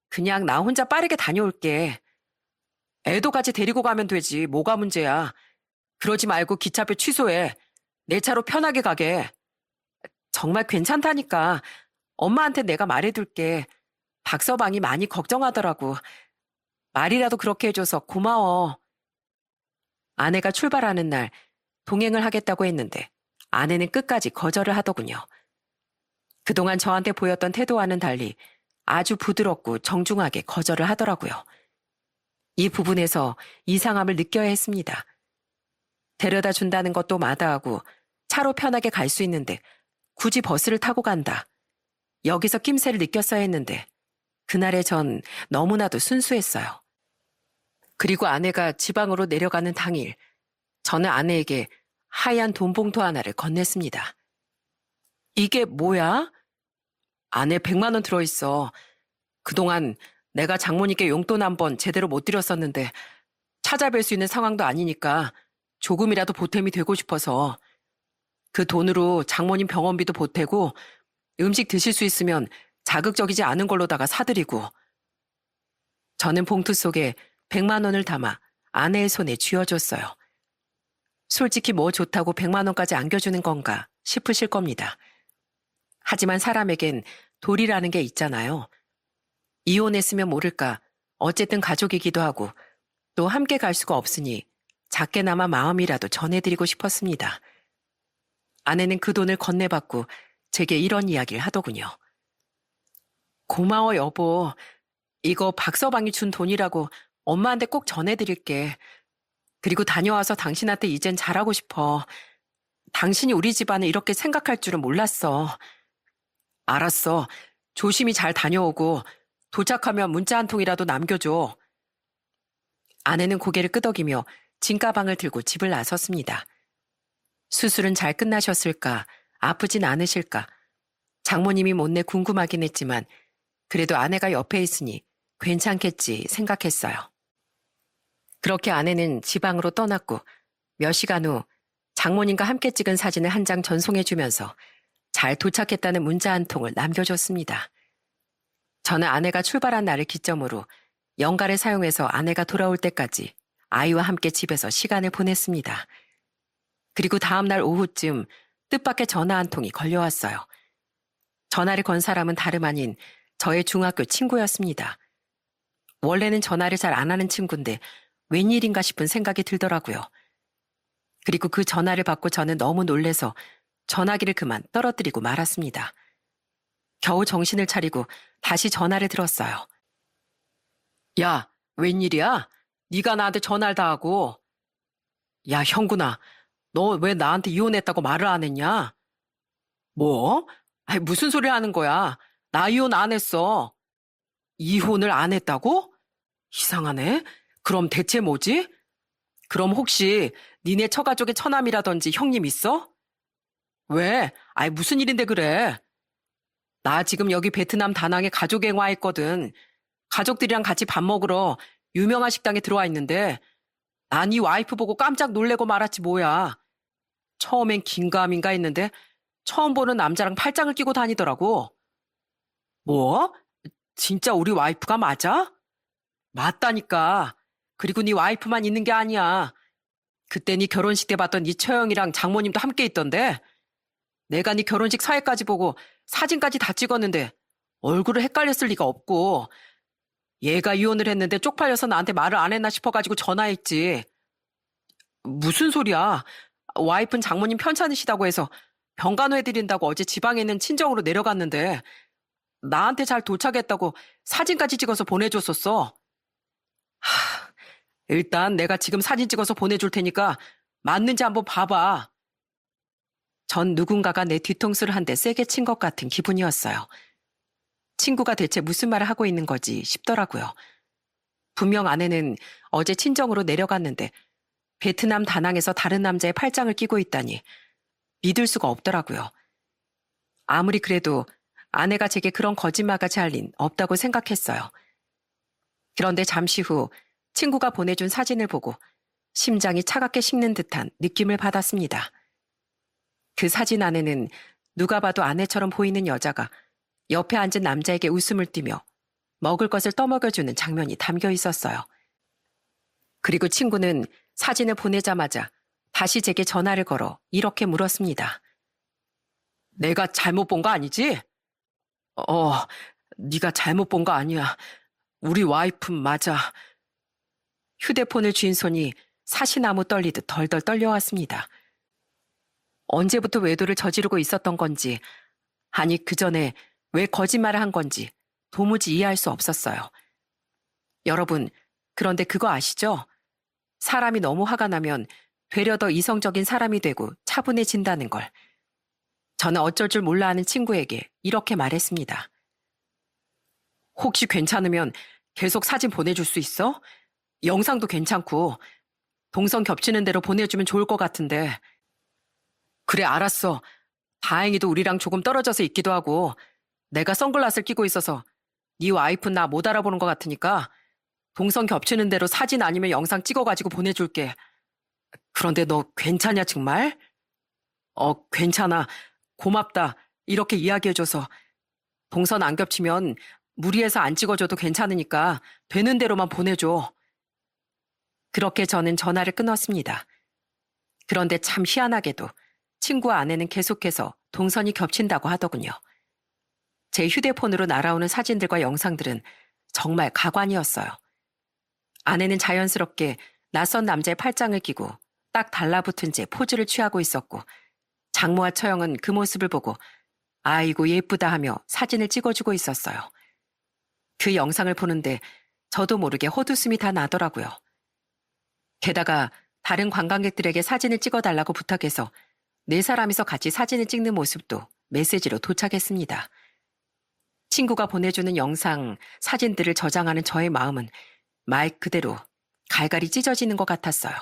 그냥 나 혼자 빠르게 다녀올게. 애도 같이 데리고 가면 되지. 뭐가 문제야. 그러지 말고 기차표 취소해. 내 차로 편하게 가게. 정말 괜찮다니까. 엄마한테 내가 말해둘게. 박서방이 많이 걱정하더라고. 말이라도 그렇게 해줘서 고마워. 아내가 출발하는 날 동행을 하겠다고 했는데 아내는 끝까지 거절을 하더군요. 그동안 저한테 보였던 태도와는 달리 아주 부드럽고 정중하게 거절을 하더라고요. 이 부분에서 이상함을 느껴야 했습니다. 데려다 준다는 것도 마다하고 차로 편하게 갈 수 있는데 굳이 버스를 타고 간다. 여기서 낌새를 느꼈어야 했는데 그날의 전 너무나도 순수했어요. 그리고 아내가 지방으로 내려가는 당일 저는 아내에게 하얀 돈봉투 하나를 건넸습니다. 이게 뭐야? 안에 100만 원 들어있어. 그동안 내가 장모님께 용돈 한 번 제대로 못 드렸었는데 찾아뵐 수 있는 상황도 아니니까 조금이라도 보탬이 되고 싶어서 그 돈으로 장모님 병원비도 보태고 음식 드실 수 있으면 자극적이지 않은 걸로다가 사드리고. 저는 봉투 속에 100만 원을 담아 아내의 손에 쥐어줬어요. 솔직히 뭐 좋다고 100만 원까지 안겨주는 건가 싶으실 겁니다. 하지만 사람에겐 도리라는 게 있잖아요. 이혼했으면 모를까 어쨌든 가족이기도 하고 또 함께 갈 수가 없으니 작게나마 마음이라도 전해드리고 싶었습니다. 아내는 그 돈을 건네받고 제게 이런 이야기를 하더군요. 고마워 여보. 이거 박서방이 준 돈이라고 엄마한테 꼭 전해드릴게. 그리고 다녀와서 당신한테 이젠 잘하고 싶어. 당신이 우리 집안을 이렇게 생각할 줄은 몰랐어. 알았어. 조심히 잘 다녀오고 도착하면 문자 한 통이라도 남겨줘. 아내는 고개를 끄덕이며 짐가방을 들고 집을 나섰습니다. 수술은 잘 끝나셨을까? 아프진 않으실까? 장모님이 못내 궁금하긴 했지만 그래도 아내가 옆에 있으니 괜찮겠지 생각했어요. 그렇게 아내는 지방으로 떠났고 몇 시간 후 장모님과 함께 찍은 사진을 한 장 전송해주면서 잘 도착했다는 문자 한 통을 남겨줬습니다. 저는 아내가 출발한 날을 기점으로 연가를 사용해서 아내가 돌아올 때까지 아이와 함께 집에서 시간을 보냈습니다. 그리고 다음날 오후쯤 뜻밖의 전화 한 통이 걸려왔어요. 전화를 건 사람은 다름 아닌 저의 중학교 친구였습니다. 원래는 전화를 잘 안 하는 친구인데 웬일인가 싶은 생각이 들더라고요. 그리고 그 전화를 받고 저는 너무 놀래서 전화기를 그만 떨어뜨리고 말았습니다. 겨우 정신을 차리고 다시 전화를 들었어요. 야, 웬일이야? 네가 나한테 전화를 다 하고. 야, 형구나, 너 왜 나한테 이혼했다고 말을 안 했냐? 뭐? 아니, 무슨 소리 하는 거야? 나 이혼 안 했어. 이혼을 안 했다고? 이상하네. 그럼 대체 뭐지? 그럼 혹시 니네 처가족의 처남이라든지 형님 있어? 왜? 아이, 무슨 일인데 그래? 나 지금 여기 베트남 다낭에 가족여행 와 있거든. 가족들이랑 같이 밥 먹으러 유명한 식당에 들어와 있는데 난 이 와이프 보고 깜짝 놀래고 말았지 뭐야. 처음엔 긴가민가 했는데 처음 보는 남자랑 팔짱을 끼고 다니더라고. 뭐? 진짜 우리 와이프가 맞아? 맞다니까. 그리고 네 와이프만 있는 게 아니야. 그때 네 결혼식 때 봤던 네 처형이랑 장모님도 함께 있던데 내가 네 결혼식 사회까지 보고 사진까지 다 찍었는데 얼굴을 헷갈렸을 리가 없고 얘가 이혼을 했는데 쪽팔려서 나한테 말을 안 했나 싶어가지고 전화했지. 무슨 소리야. 와이프는 장모님 편찮으시다고 해서 병간호 해드린다고 어제 지방에 있는 친정으로 내려갔는데 나한테 잘 도착했다고 사진까지 찍어서 보내줬었어. 일단 내가 지금 사진 찍어서 보내줄 테니까 맞는지 한번 봐봐. 전 누군가가 내 뒤통수를 한 대 세게 친 것 같은 기분이었어요. 친구가 대체 무슨 말을 하고 있는 거지 싶더라고요. 분명 아내는 어제 친정으로 내려갔는데 베트남 다낭에서 다른 남자의 팔짱을 끼고 있다니 믿을 수가 없더라고요. 아무리 그래도 아내가 제게 그런 거짓말까지 할 린 없다고 생각했어요. 그런데 잠시 후 친구가 보내준 사진을 보고 심장이 차갑게 식는 듯한 느낌을 받았습니다. 그 사진 안에는 누가 봐도 아내처럼 보이는 여자가 옆에 앉은 남자에게 웃음을 띠며 먹을 것을 떠먹여주는 장면이 담겨 있었어요. 그리고 친구는 사진을 보내자마자 다시 제게 전화를 걸어 이렇게 물었습니다. 내가 잘못 본 거 아니지? 네가 잘못 본 거 아니야. 우리 와이프 맞아. 휴대폰을 쥔 손이 사시나무 떨리듯 덜덜 떨려왔습니다. 언제부터 외도를 저지르고 있었던 건지, 아니 그 전에 왜 거짓말을 한 건지 도무지 이해할 수 없었어요. 여러분, 그런데 그거 아시죠? 사람이 너무 화가 나면 되려 더 이성적인 사람이 되고 차분해진다는 걸. 저는 어쩔 줄 몰라 하는 친구에게 이렇게 말했습니다. 혹시 괜찮으면 계속 사진 보내줄 수 있어? 영상도 괜찮고 동선 겹치는 대로 보내주면 좋을 것 같은데. 그래, 알았어. 다행히도 우리랑 조금 떨어져서 있기도 하고 내가 선글라스를 끼고 있어서 네 와이프는 나 못 알아보는 것 같으니까 동선 겹치는 대로 사진 아니면 영상 찍어가지고 보내줄게. 그런데 너 괜찮냐 정말? 괜찮아. 고맙다. 이렇게 이야기해줘서. 동선 안 겹치면 무리해서 안 찍어줘도 괜찮으니까 되는 대로만 보내줘. 그렇게 저는 전화를 끊었습니다. 그런데 참 희한하게도 친구와 아내는 계속해서 동선이 겹친다고 하더군요. 제 휴대폰으로 날아오는 사진들과 영상들은 정말 가관이었어요. 아내는 자연스럽게 낯선 남자의 팔짱을 끼고 딱 달라붙은 채 포즈를 취하고 있었고 장모와 처형은 그 모습을 보고 아이고 예쁘다 하며 사진을 찍어주고 있었어요. 그 영상을 보는데 저도 모르게 헛웃음이 다 나더라고요. 게다가 다른 관광객들에게 사진을 찍어달라고 부탁해서 네 사람이서 같이 사진을 찍는 모습도 메시지로 도착했습니다. 친구가 보내주는 영상, 사진들을 저장하는 저의 마음은 말 그대로 갈갈이 찢어지는 것 같았어요.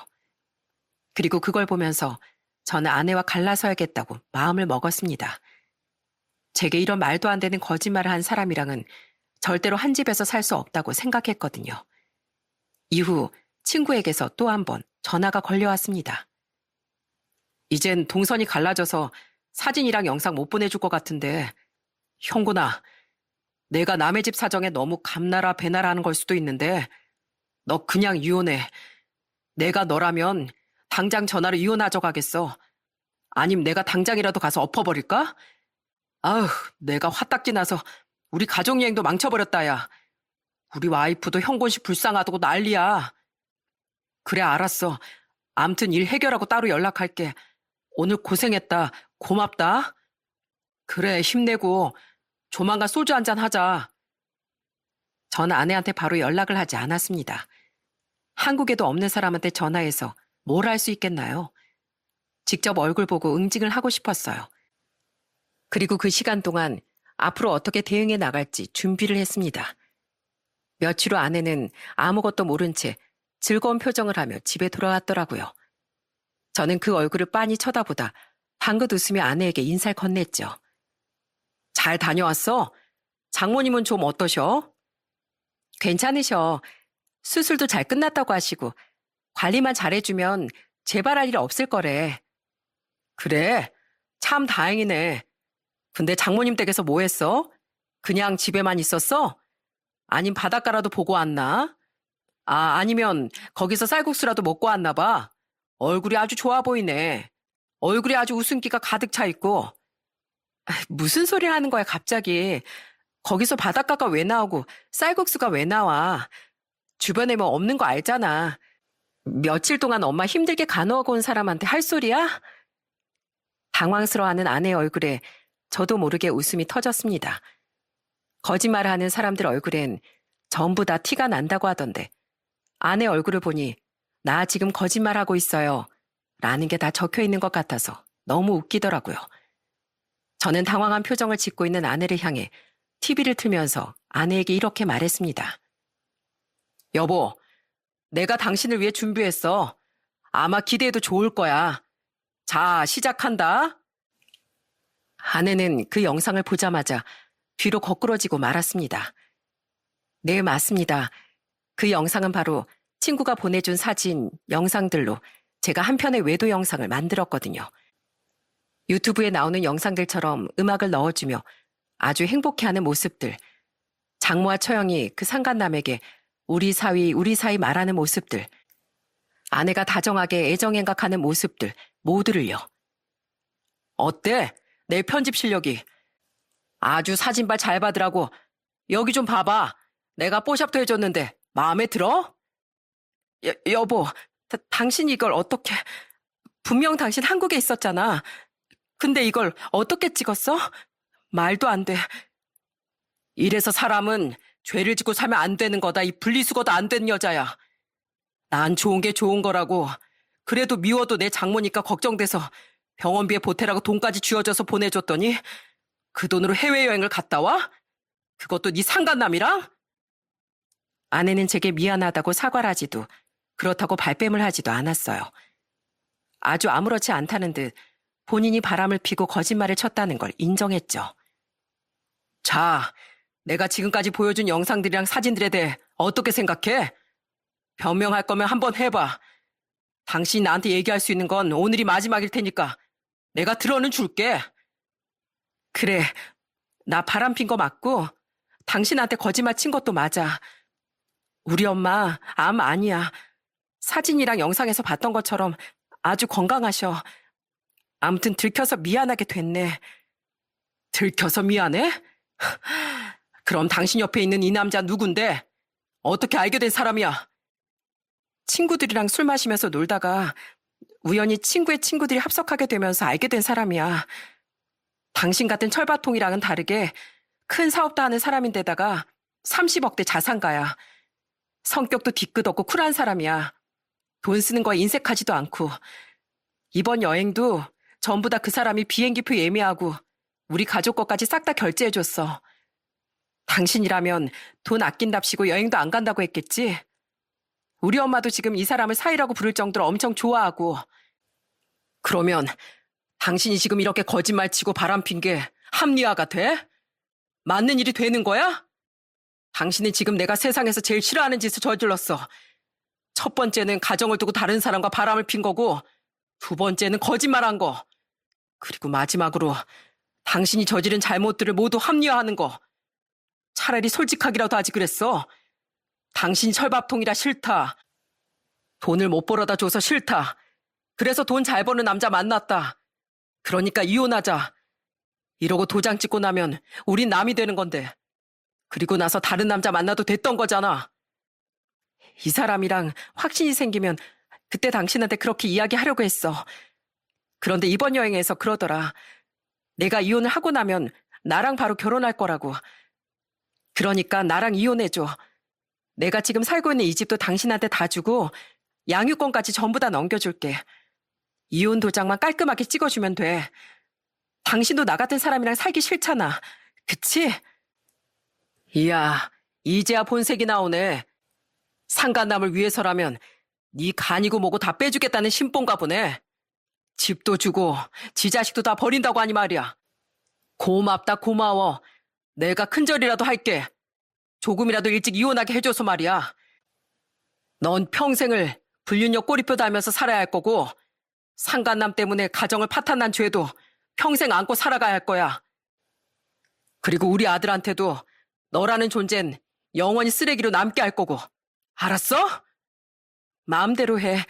그리고 그걸 보면서 저는 아내와 갈라서야겠다고 마음을 먹었습니다. 제게 이런 말도 안 되는 거짓말을 한 사람이랑은 절대로 한 집에서 살 수 없다고 생각했거든요. 이후 친구에게서 또 한 번 전화가 걸려왔습니다. 이젠 동선이 갈라져서 사진이랑 영상 못 보내줄 것 같은데 형구나, 내가 남의 집 사정에 너무 감나라 배나라 하는 걸 수도 있는데 너 그냥 이혼해. 내가 너라면 당장 전화로 이혼하자 가겠어. 아님 내가 당장이라도 가서 엎어버릴까? 아휴, 내가 화딱지 나서 우리 가족여행도 망쳐버렸다, 야. 우리 와이프도 형곤씨 불쌍하다고 난리야. 그래, 알았어. 암튼 일 해결하고 따로 연락할게. 오늘 고생했다. 고맙다. 그래, 힘내고 조만간 소주 한잔 하자. 전 아내한테 바로 연락을 하지 않았습니다. 한국에도 없는 사람한테 전화해서 뭘 할 수 있겠나요? 직접 얼굴 보고 응징을 하고 싶었어요. 그리고 그 시간 동안 앞으로 어떻게 대응해 나갈지 준비를 했습니다. 며칠 후 아내는 아무것도 모른 채 즐거운 표정을 하며 집에 돌아왔더라고요. 저는 그 얼굴을 빤히 쳐다보다 방긋 웃으며 아내에게 인사를 건넸죠. 잘 다녀왔어? 장모님은 좀 어떠셔? 괜찮으셔. 수술도 잘 끝났다고 하시고 관리만 잘해주면 재발할 일 없을 거래. 그래? 참 다행이네. 근데 장모님 댁에서 뭐 했어? 그냥 집에만 있었어? 아님 바닷가라도 보고 왔나? 아니면 거기서 쌀국수라도 먹고 왔나 봐. 얼굴이 아주 좋아 보이네. 얼굴에 아주 웃음기가 가득 차 있고. 무슨 소리 하는 거야 갑자기. 거기서 바닷가가 왜 나오고 쌀국수가 왜 나와. 주변에 뭐 없는 거 알잖아. 며칠 동안 엄마 힘들게 간호하고 온 사람한테 할 소리야? 당황스러워하는 아내의 얼굴에 저도 모르게 웃음이 터졌습니다. 거짓말을 하는 사람들 얼굴엔 전부 다 티가 난다고 하던데 아내 얼굴을 보니 나 지금 거짓말하고 있어요 라는 게 다 적혀 있는 것 같아서 너무 웃기더라고요. 저는 당황한 표정을 짓고 있는 아내를 향해 TV를 틀면서 아내에게 이렇게 말했습니다. 여보, 내가 당신을 위해 준비했어. 아마 기대해도 좋을 거야. 자, 시작한다. 아내는 그 영상을 보자마자 뒤로 거꾸러지고 말았습니다. 네, 맞습니다. 그 영상은 바로 친구가 보내준 사진, 영상들로 제가 한 편의 외도 영상을 만들었거든요. 유튜브에 나오는 영상들처럼 음악을 넣어주며 아주 행복해하는 모습들, 장모와 처형이 그 상간남에게 우리 사위 말하는 모습들, 아내가 다정하게 애정행각하는 모습들 모두를요. 어때? 내 편집 실력이. 아주 사진발 잘 받으라고. 여기 좀 봐봐. 내가 뽀샵도 해줬는데 마음에 들어? 여보, 당신이 이걸 어떻게... 분명 당신 한국에 있었잖아. 근데 이걸 어떻게 찍었어? 말도 안 돼. 이래서 사람은 죄를 짓고 살면 안 되는 거다. 이 분리수거도 안 된 여자야. 난 좋은 게 좋은 거라고. 그래도 미워도 내 장모니까 걱정돼서 병원비에 보태라고 돈까지 쥐어줘서 보내줬더니 그 돈으로 해외여행을 갔다 와? 그것도 네 상간남이랑? 아내는 제게 미안하다고 사과를 하지도 그렇다고 발뺌을 하지도 않았어요. 아주 아무렇지 않다는 듯 본인이 바람을 피고 거짓말을 쳤다는 걸 인정했죠. 자, 내가 지금까지 보여준 영상들이랑 사진들에 대해 어떻게 생각해? 변명할 거면 한번 해봐. 당신이 나한테 얘기할 수 있는 건 오늘이 마지막일 테니까 내가 들어는 줄게. 그래, 나 바람핀 거 맞고 당신한테 거짓말 친 것도 맞아. 우리 엄마 암 아니야. 사진이랑 영상에서 봤던 것처럼 아주 건강하셔. 아무튼 들켜서 미안하게 됐네. 들켜서 미안해? 그럼 당신 옆에 있는 이 남자 누군데? 어떻게 알게 된 사람이야? 친구들이랑 술 마시면서 놀다가 우연히 친구의 친구들이 합석하게 되면서 알게 된 사람이야. 당신 같은 철밥통이랑은 다르게 큰 사업도 하는 사람인데다가 30억대 자산가야. 성격도 뒤끝없고 쿨한 사람이야. 돈 쓰는 거에 인색하지도 않고. 이번 여행도 전부 다 그 사람이 비행기표 예매하고 우리 가족 것까지 싹 다 결제해줬어. 당신이라면 돈 아낀답시고 여행도 안 간다고 했겠지? 우리 엄마도 지금 이 사람을 사위라고 부를 정도로 엄청 좋아하고. 그러면 당신이 지금 이렇게 거짓말치고 바람핀 게 합리화가 돼? 맞는 일이 되는 거야? 당신은 지금 내가 세상에서 제일 싫어하는 짓을 저질렀어. 첫 번째는 가정을 두고 다른 사람과 바람을 핀 거고, 두 번째는 거짓말한 거. 그리고 마지막으로 당신이 저지른 잘못들을 모두 합리화하는 거. 차라리 솔직하기라도 하지 그랬어. 당신 철밥통이라 싫다. 돈을 못 벌어다 줘서 싫다. 그래서 돈 잘 버는 남자 만났다. 그러니까 이혼하자. 이러고 도장 찍고 나면 우린 남이 되는 건데. 그리고 나서 다른 남자 만나도 됐던 거잖아. 이 사람이랑 확신이 생기면 그때 당신한테 그렇게 이야기하려고 했어. 그런데 이번 여행에서 그러더라. 내가 이혼을 하고 나면 나랑 바로 결혼할 거라고. 그러니까 나랑 이혼해줘. 내가 지금 살고 있는 이 집도 당신한테 다 주고 양육권까지 전부 다 넘겨줄게. 이혼 도장만 깔끔하게 찍어주면 돼. 당신도 나 같은 사람이랑 살기 싫잖아. 그치? 이야, 이제야 본색이 나오네. 상간남을 위해서라면 네 간이고 뭐고 다 빼주겠다는 심본가 보네. 집도 주고 지 자식도 다 버린다고 하니 말이야. 고맙다 고마워. 내가 큰절이라도 할게. 조금이라도 일찍 이혼하게 해줘서 말이야. 넌 평생을 불륜녀 꼬리표 달면서 살아야 할 거고 상간남 때문에 가정을 파탄난 죄도 평생 안고 살아가야 할 거야. 그리고 우리 아들한테도 너라는 존재는 영원히 쓰레기로 남게 할 거고. 알았어? 마음대로 해.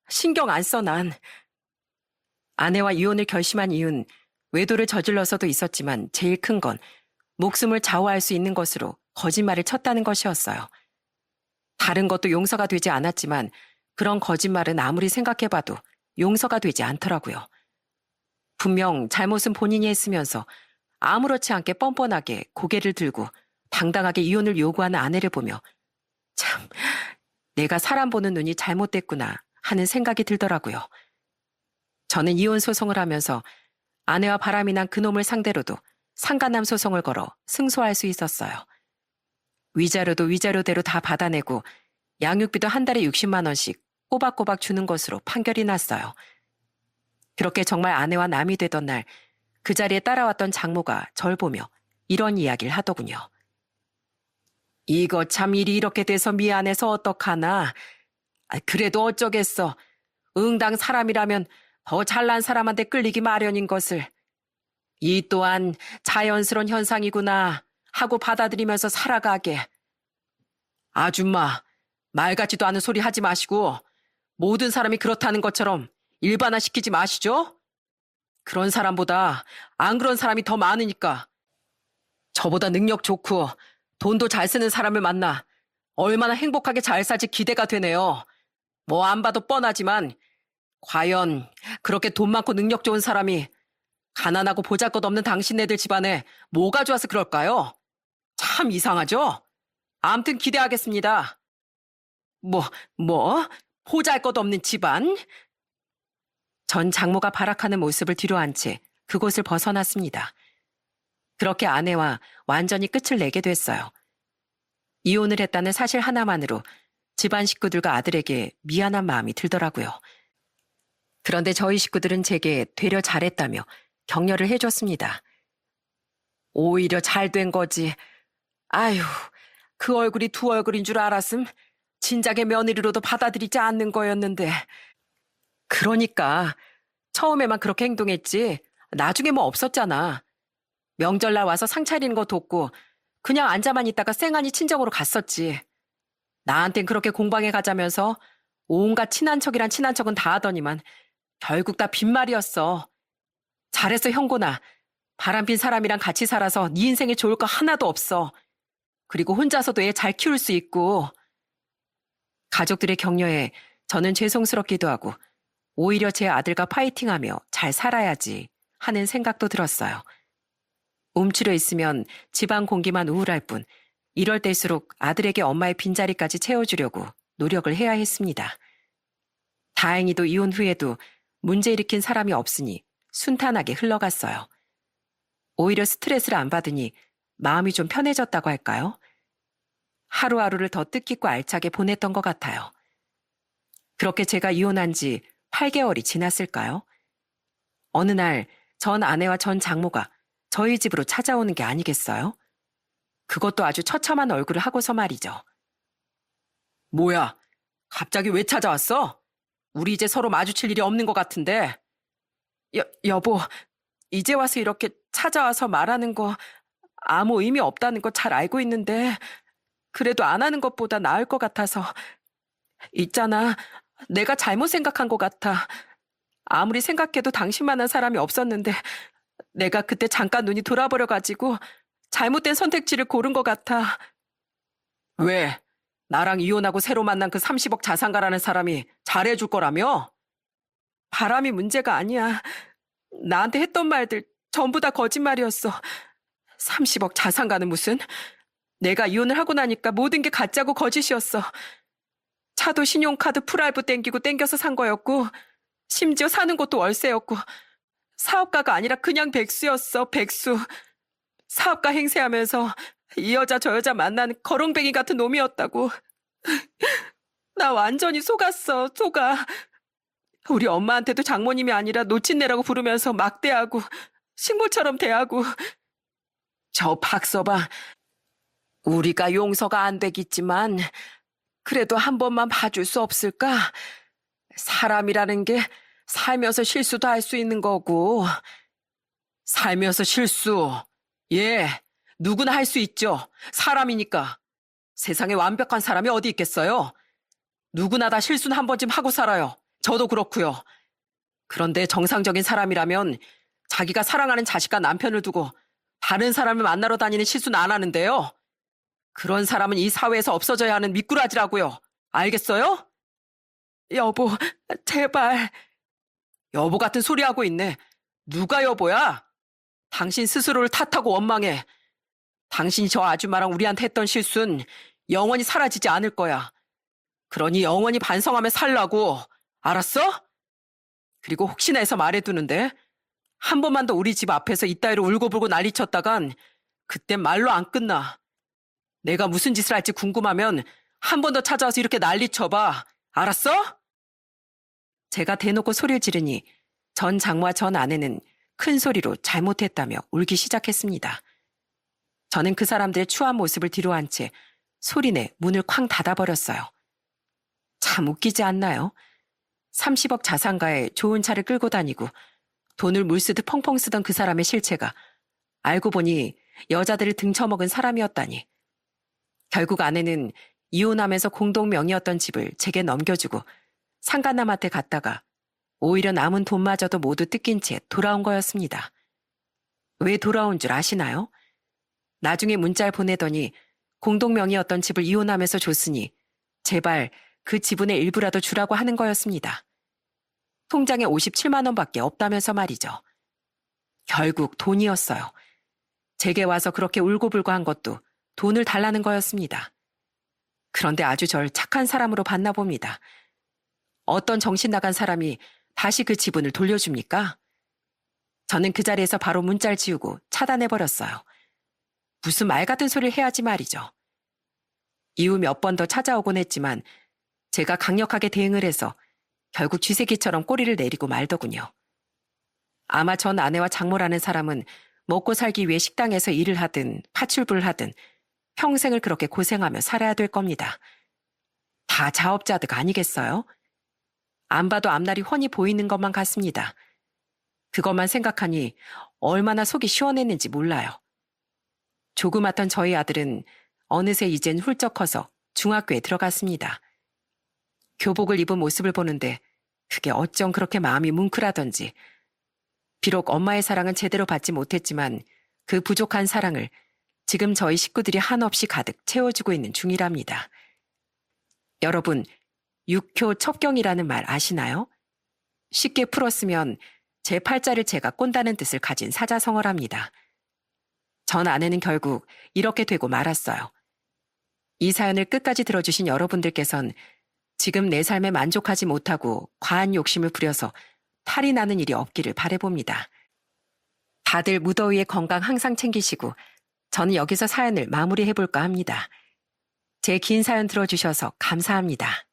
신경 안 써 난. 아내와 이혼을 결심한 이유는 외도를 저질러서도 있었지만 제일 큰 건 목숨을 좌우할 수 있는 것으로 거짓말을 쳤다는 것이었어요. 다른 것도 용서가 되지 않았지만 그런 거짓말은 아무리 생각해봐도 용서가 되지 않더라고요. 분명 잘못은 본인이 했으면서 아무렇지 않게 뻔뻔하게 고개를 들고 당당하게 이혼을 요구하는 아내를 보며 참, 내가 사람 보는 눈이 잘못됐구나 하는 생각이 들더라고요. 저는 이혼 소송을 하면서 아내와 바람이 난 그놈을 상대로도 상간남 소송을 걸어 승소할 수 있었어요. 위자료도 위자료대로 다 받아내고 양육비도 한 달에 60만 원씩 꼬박꼬박 주는 것으로 판결이 났어요. 그렇게 정말 아내와 남이 되던 날 그 자리에 따라왔던 장모가 절 보며 이런 이야기를 하더군요. 이거 참 일이 이렇게 돼서 미안해서 어떡하나. 그래도 어쩌겠어. 응당 사람이라면 더 잘난 사람한테 끌리기 마련인 것을. 이 또한 자연스러운 현상이구나 하고 받아들이면서 살아가게. 아줌마, 말 같지도 않은 소리 하지 마시고 모든 사람이 그렇다는 것처럼 일반화시키지 마시죠? 그런 사람보다 안 그런 사람이 더 많으니까. 저보다 능력 좋고 돈도 잘 쓰는 사람을 만나 얼마나 행복하게 잘 살지 기대가 되네요. 뭐 안 봐도 뻔하지만 과연 그렇게 돈 많고 능력 좋은 사람이 가난하고 보잘것없는 당신네들 집안에 뭐가 좋아서 그럴까요? 참 이상하죠? 암튼 기대하겠습니다. 뭐? 보잘것없는 집안? 전 장모가 발악하는 모습을 뒤로 한 채 그곳을 벗어났습니다. 그렇게 아내와 완전히 끝을 내게 됐어요. 이혼을 했다는 사실 하나만으로 집안 식구들과 아들에게 미안한 마음이 들더라고요. 그런데 저희 식구들은 제게 되려 잘했다며 격려를 해줬습니다. 오히려 잘 된 거지. 아휴, 그 얼굴이 두 얼굴인 줄 알았음. 진작에 며느리로도 받아들이지 않는 거였는데. 그러니까 처음에만 그렇게 행동했지 나중에 뭐 없었잖아. 명절날 와서 상 차리는 거 돕고 그냥 앉아만 있다가 쌩하니 친정으로 갔었지. 나한텐 그렇게 공방에 가자면서 온갖 친한 척이란 친한 척은 다 하더니만 결국 다 빈말이었어. 잘했어 형곤아. 바람핀 사람이랑 같이 살아서 네 인생에 좋을 거 하나도 없어. 그리고 혼자서도 애 잘 키울 수 있고. 가족들의 격려에 저는 죄송스럽기도 하고 오히려 제 아들과 파이팅하며 잘 살아야지 하는 생각도 들었어요. 움츠려 있으면 집안 공기만 우울할 뿐 이럴 때일수록 아들에게 엄마의 빈자리까지 채워주려고 노력을 해야 했습니다. 다행히도 이혼 후에도 문제 일으킨 사람이 없으니 순탄하게 흘러갔어요. 오히려 스트레스를 안 받으니 마음이 좀 편해졌다고 할까요? 하루하루를 더 뜻깊고 알차게 보냈던 것 같아요. 그렇게 제가 이혼한 지 8개월이 지났을까요? 어느 날 전 아내와 전 장모가 저희 집으로 찾아오는 게 아니겠어요? 그것도 아주 처참한 얼굴을 하고서 말이죠. 뭐야, 갑자기 왜 찾아왔어? 우리 이제 서로 마주칠 일이 없는 것 같은데. 여보, 이제 와서 이렇게 찾아와서 말하는 거 아무 의미 없다는 거 잘 알고 있는데 그래도 안 하는 것보다 나을 것 같아서. 있잖아, 내가 잘못 생각한 것 같아. 아무리 생각해도 당신만한 사람이 없었는데 내가 그때 잠깐 눈이 돌아버려가지고 잘못된 선택지를 고른 것 같아. 왜? 나랑 이혼하고 새로 만난 그 30억 자산가라는 사람이 잘해줄 거라며? 바람이 문제가 아니야. 나한테 했던 말들 전부 다 거짓말이었어. 30억 자산가는 무슨? 내가 이혼을 하고 나니까 모든 게 가짜고 거짓이었어. 차도 신용카드 풀알부 땡기고 땡겨서 산 거였고, 심지어 사는 곳도 월세였고, 사업가가 아니라 그냥 백수였어, 백수. 사업가 행세하면서 이 여자 저 여자 만나는 거렁뱅이 같은 놈이었다고. 나 완전히 속았어, 속아. 우리 엄마한테도 장모님이 아니라 노친네라고 부르면서 막대하고 식물처럼 대하고. 저 박서방, 우리가 용서가 안 되겠지만 그래도 한 번만 봐줄 수 없을까? 사람이라는 게 살면서 실수도 할 수 있는 거고. 살면서 실수. 예, 누구나 할 수 있죠. 사람이니까. 세상에 완벽한 사람이 어디 있겠어요? 누구나 다 실수는 한 번쯤 하고 살아요. 저도 그렇고요. 그런데 정상적인 사람이라면 자기가 사랑하는 자식과 남편을 두고 다른 사람을 만나러 다니는 실수는 안 하는데요. 그런 사람은 이 사회에서 없어져야 하는 미꾸라지라고요. 알겠어요? 여보, 제발. 여보 같은 소리 하고 있네. 누가 여보야? 당신 스스로를 탓하고 원망해. 당신이 저 아줌마랑 우리한테 했던 실수는 영원히 사라지지 않을 거야. 그러니 영원히 반성하며 살라고. 알았어? 그리고 혹시나 해서 말해두는데 한 번만 더 우리 집 앞에서 이따위로 울고불고 난리쳤다간 그땐 말로 안 끝나. 내가 무슨 짓을 할지 궁금하면 한 번 더 찾아와서 이렇게 난리쳐봐. 알았어? 제가 대놓고 소리를 지르니 전 장모와 전 아내는 큰 소리로 잘못했다며 울기 시작했습니다. 저는 그 사람들의 추한 모습을 뒤로한 채 소리내 문을 쾅 닫아버렸어요. 참 웃기지 않나요? 30억 자산가에 좋은 차를 끌고 다니고 돈을 물쓰듯 펑펑 쓰던 그 사람의 실체가 알고 보니 여자들을 등쳐먹은 사람이었다니. 결국 아내는 이혼하면서 공동 명의였던 집을 제게 넘겨주고 상간남한테 갔다가 오히려 남은 돈마저도 모두 뜯긴 채 돌아온 거였습니다. 왜 돌아온 줄 아시나요? 나중에 문자를 보내더니 공동 명의였던 집을 이혼하면서 줬으니 제발 그 지분의 일부라도 주라고 하는 거였습니다. 통장에 57만 원밖에 없다면서 말이죠. 결국 돈이었어요. 제게 와서 그렇게 울고불고 한 것도 돈을 달라는 거였습니다. 그런데 아주 절 착한 사람으로 봤나 봅니다. 어떤 정신 나간 사람이 다시 그 지분을 돌려줍니까? 저는 그 자리에서 바로 문자를 지우고 차단해버렸어요. 무슨 말 같은 소리를 해야지 말이죠. 이후 몇 번 더 찾아오곤 했지만 제가 강력하게 대응을 해서 결국 쥐새끼처럼 꼬리를 내리고 말더군요. 아마 전 아내와 장모라는 사람은 먹고 살기 위해 식당에서 일을 하든 파출부를 하든 평생을 그렇게 고생하며 살아야 될 겁니다. 다 자업자득 아니겠어요? 안 봐도 앞날이 훤히 보이는 것만 같습니다. 그것만 생각하니 얼마나 속이 시원했는지 몰라요. 조그맣던 저희 아들은 어느새 이젠 훌쩍 커서 중학교에 들어갔습니다. 교복을 입은 모습을 보는데 그게 어쩜 그렇게 마음이 뭉클하던지. 비록 엄마의 사랑은 제대로 받지 못했지만 그 부족한 사랑을 지금 저희 식구들이 한없이 가득 채워주고 있는 중이랍니다. 여러분, 육효 첩경이라는 말 아시나요? 쉽게 풀었으면 제 팔자를 제가 꼰다는 뜻을 가진 사자성어랍니다. 전 아내는 결국 이렇게 되고 말았어요. 이 사연을 끝까지 들어주신 여러분들께선 지금 내 삶에 만족하지 못하고 과한 욕심을 부려서 탈이 나는 일이 없기를 바라봅니다. 다들 무더위에 건강 항상 챙기시고 저는 여기서 사연을 마무리해볼까 합니다. 제 긴 사연 들어주셔서 감사합니다.